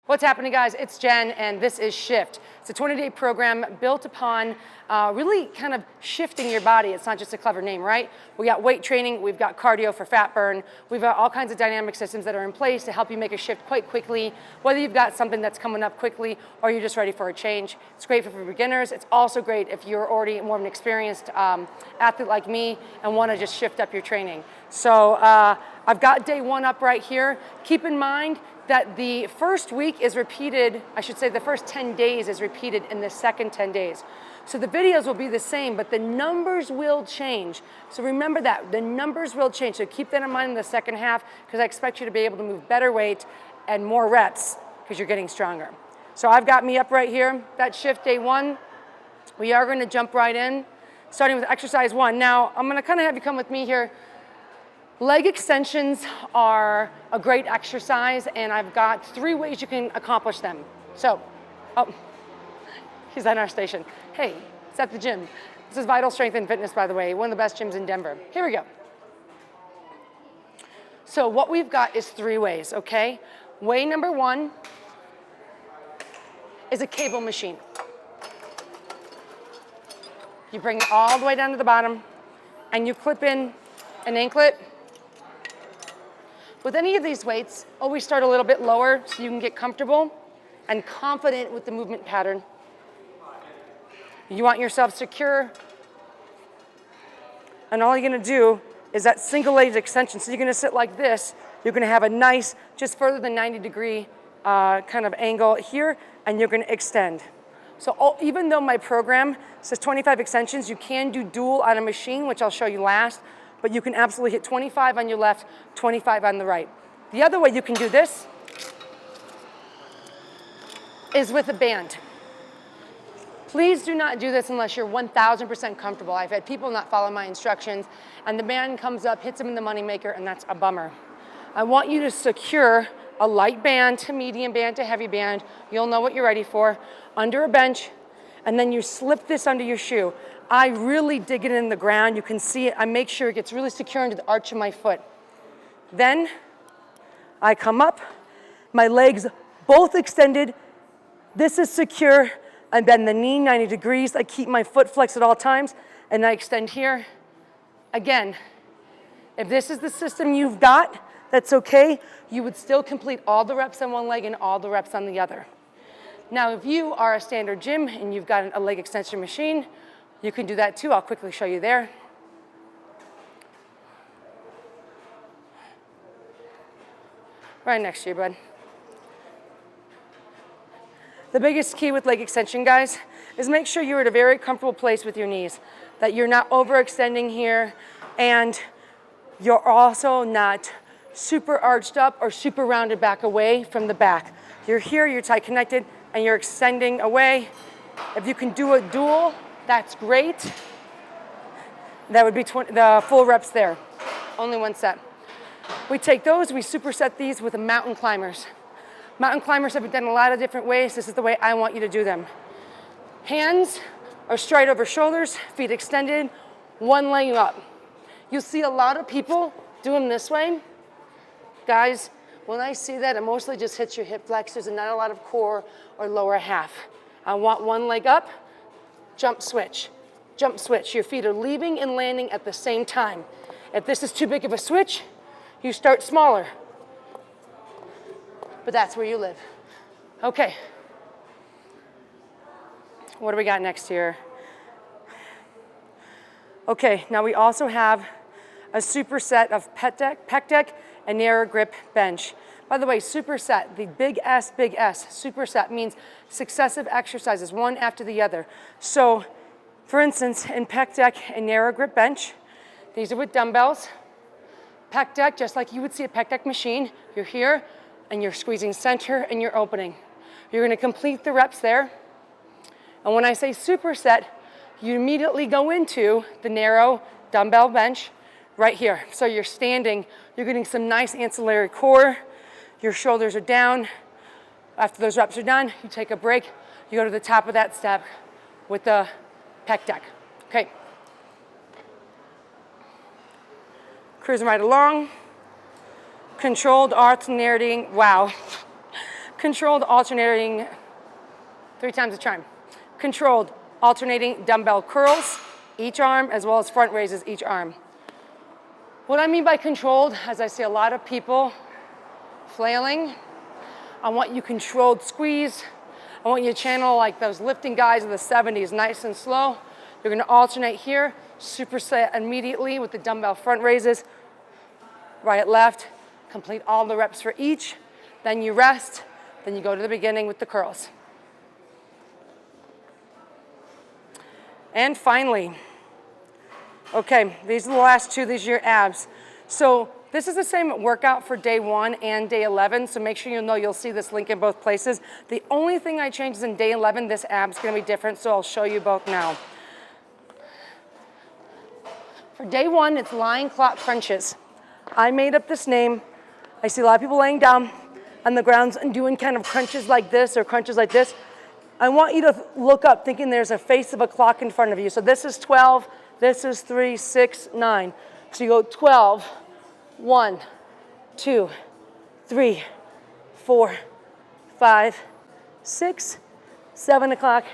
What's happening, guys? It's Jen, and this is Shift. It's a 20-day program built upon really kind of shifting your body. It's not just a clever name, right? We got weight training, we've got cardio for fat burn, we've got all kinds of dynamic systems that are in place to help you make a shift quite quickly, whether you've got something that's coming up quickly or you're just ready for a change. It's great for beginners. It's also great if you're already more of an experienced athlete like me and want to just shift up your training. So I've got day one up right here. Keep in mind that the first week is repeated, I should say the first 10 days is repeated in the second 10 days. So the videos will be the same, but the numbers will change. So remember that, the numbers will change. So keep that in mind in the second half, because I expect you to be able to move better weight and more reps, because you're getting stronger. So I've got me up right here, that shift day one. We are gonna jump right in, starting with exercise one. Now, I'm gonna kind of have you come with me here. Leg extensions are a great exercise, and I've got 3 ways you can accomplish them. So, oh, he's at our station. Hey, it's at the gym. This is Vital Strength and Fitness, by the way, one of the best gyms in Denver. Here we go. So what we've got is 3 ways, okay? Way number 1 is a cable machine. You bring it all the way down to the bottom, and you clip in an anklet. With any of these weights, always start a little bit lower so you can get comfortable and confident with the movement pattern. You want yourself secure, and all you're gonna do is that single-legged extension. So you're gonna sit like this. You're gonna have a nice, just further than 90-degree kind of angle here, and you're gonna extend. So even though my program says 25 extensions, you can do dual on a machine, which I'll show you last, but you can absolutely hit 25 on your left, 25 on the right. The other way you can do this is with a band. Please do not do this unless you're 1,000% comfortable. I've had people not follow my instructions, and the band comes up, hits them in the moneymaker, and that's a bummer. I want you to secure a light band to medium band to heavy band. You'll know what you're ready for, under a bench, and then you slip this under your shoe. I really dig it in the ground. You can see it. I make sure it gets really secure into the arch of my foot. Then I come up, my legs both extended. This is secure. I bend the knee 90 degrees. I keep my foot flexed at all times, and I extend here. Again, if this is the system you've got, that's okay. You would still complete all the reps on one leg and all the reps on the other. Now, if you are a standard gym and you've got a leg extension machine, you can do that too. I'll quickly show you there. Right next to you, bud. The biggest key with leg extension, guys, is make sure you're at a very comfortable place with your knees, that you're not overextending here, and you're also not super arched up or super rounded back away from the back. You're here, you're tight connected, and you're extending away. If you can do a dual, that's great. That would be the full reps there. Only 1 set. We take those, we superset these with the mountain climbers. Mountain climbers have been done a lot of different ways. This is the way I want you to do them. Hands are straight over shoulders, feet extended, one leg up. You'll see a lot of people do them this way. Guys, when I see that, it mostly just hits your hip flexors and not a lot of core or lower half. I want one leg up, jump switch, jump switch. Your feet are leaving and landing at the same time. If this is too big of a switch, you start smaller. But that's where you live. Okay. What do we got next here? Okay, now we also have a superset of pec deck and narrow grip bench. By the way, superset, the big S, superset means successive exercises, one after the other. So, for instance, in pec deck and narrow grip bench, these are with dumbbells. Pec deck, just like you would see a pec deck machine, you're here and you're squeezing center and you're opening. You're gonna complete the reps there. And when I say superset, you immediately go into the narrow dumbbell bench right here. So you're standing, you're getting some nice ancillary core, your shoulders are down. After those reps are done, you take a break, you go to the top of that step with the pec deck, okay? Cruising right along. Controlled alternating, wow. Controlled alternating, 3 times a time. Controlled alternating dumbbell curls, each arm, as well as front raises each arm. What I mean by controlled, as I see a lot of people flailing, I want you controlled squeeze. I want you to channel like those lifting guys of the 70s, nice and slow. You're gonna alternate here, superset immediately with the dumbbell front raises, right, left, complete all the reps for each, then you rest, then you go to the beginning with the curls. And finally, okay, these are the last 2, these are your abs. So this is the same workout for day 1 and day 11, so make sure you know you'll see this link in both places. The only thing I changed is in day 11, this ab's gonna be different, so I'll show you both now. For day 1, it's lying clock crunches. I made up this name. I see a lot of people laying down on the ground and doing kind of crunches like this or crunches like this. I want you to look up thinking there's a face of a clock in front of you. So this is 12, this is 3, 6, 9. So you go 12, 1, 2, 3, 4, 5, 6, 7 o'clock,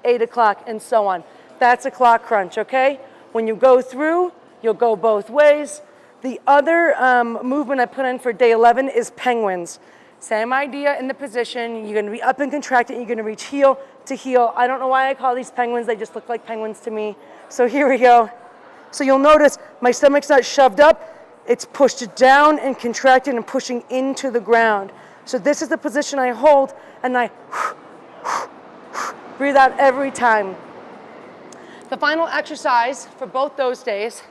8 o'clock, and so on. That's a clock crunch, okay? When you go through, you'll go both ways. The other movement I put in for day 11 is penguins. Same idea in the position. You're gonna be up and contracted, and you're gonna reach heel to heel. I don't know why I call these penguins, they just look like penguins to me. So here we go. So you'll notice my stomach's not shoved up, it's pushed down and contracted and pushing into the ground. So this is the position I hold, and I breathe out every time. The final exercise for both those days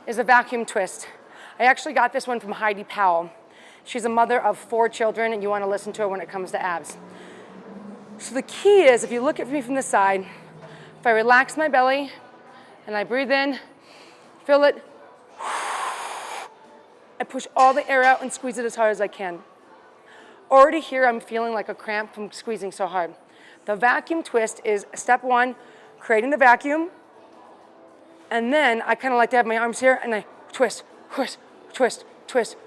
is a vacuum twist. I actually got this one from Heidi Powell. She's a mother of 4 children, and you want to listen to her when it comes to abs. So the key is, if you look at me from the side, if I relax my belly and I breathe in, fill it, I push all the air out and squeeze it as hard as I can. Already here, I'm feeling like a cramp from squeezing so hard. The vacuum twist is step 1, creating the vacuum, and then I kind of like to have my arms here, and I twist, twist, twist, twist.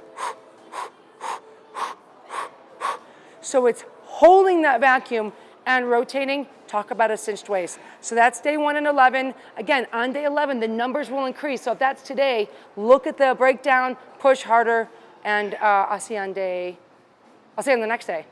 So it's holding that vacuum and rotating. Talk about a cinched waist. So that's day 1 and 11. Again, on day 11, the numbers will increase. So if that's today, look at the breakdown, push harder, and I'll see you on the next day.